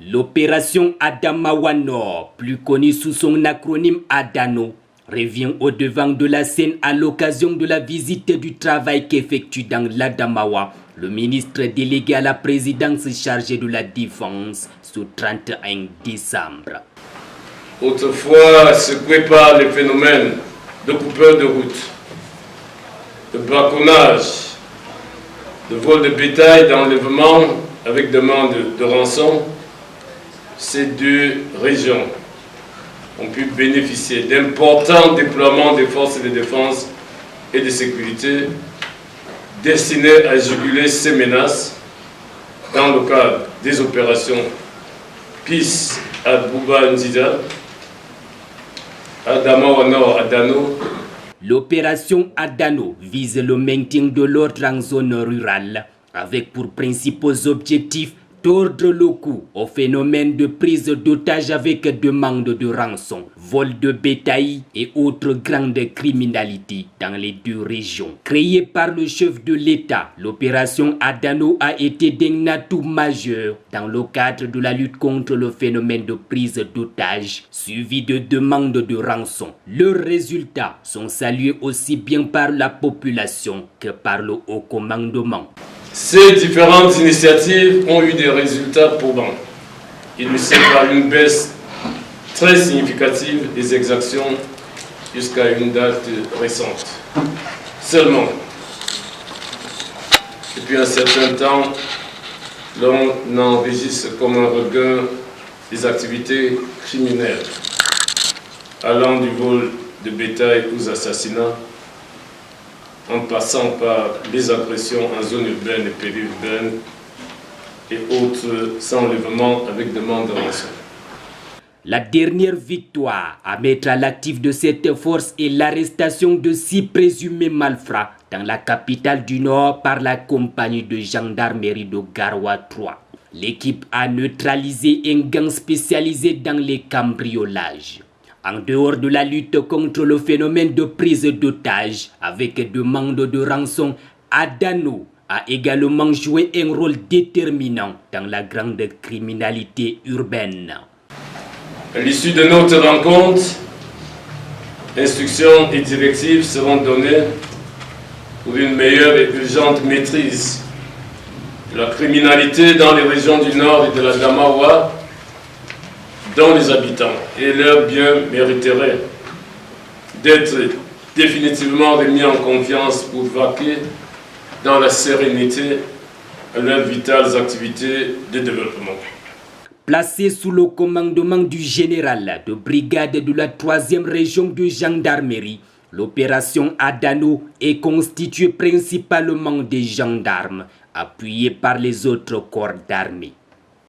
L'opération Adamawa Nord, plus connue sous son acronyme ADANO, revient au devant de la scène à l'occasion de la visite du travail qu'effectue dans l'Adamawa le ministre délégué à la présidence chargé de la défense ce 31 décembre. Autrefois secoué par les phénomènes de coupeurs de route, de braconnage, de vol de bétail, d'enlèvement avec demande de rançon, ces deux régions ont pu bénéficier d'importants déploiements des forces de défense et de sécurité destinés à juguler ces menaces dans le cadre des opérations Peace à Bouba Ndida, Adamawa Nord Adano. L'opération Adano vise le maintien de l'ordre en zone rurale avec pour principaux objectifs tordre le cou au phénomène de prise d'otages avec demande de rançon, vol de bétail et autres grandes criminalités dans les deux régions. Créée par le chef de l'État, l'opération Adano a été d'un atout majeur dans le cadre de la lutte contre le phénomène de prise d'otages suivi de demandes de rançon. Leurs résultats sont salués aussi bien par la population que par le haut commandement. Ces différentes initiatives ont eu des résultats probants. Il ne s'est pas une baisse très significative des exactions jusqu'à une date récente. Seulement, depuis un certain temps, l'on enregistre comme un regain des activités criminelles, allant du vol de bétail aux assassinats, en passant par les agressions en zone urbaine et périurbaine et autres enlèvements avec demande de rançon. La dernière victoire à mettre à l'actif de cette force est l'arrestation de 6 présumés malfrats dans la capitale du Nord par la compagnie de gendarmerie de Garoua 3. L'équipe a neutralisé un gang spécialisé dans les cambriolages. En dehors de la lutte contre le phénomène de prise d'otages avec demande de rançon, Adano a également joué un rôle déterminant dans la grande criminalité urbaine. À l'issue de notre rencontre, instructions et directives seront données pour une meilleure et urgente maîtrise de la criminalité dans les régions du Nord et de la Adamawa, dont les habitants et leurs biens mériteraient d'être définitivement remis en confiance pour vaquer dans la sérénité à leurs vitales activités de développement. Placé sous le commandement du général de brigade de la 3e région de gendarmerie, l'opération Adano est constituée principalement des gendarmes, appuyés par les autres corps d'armée.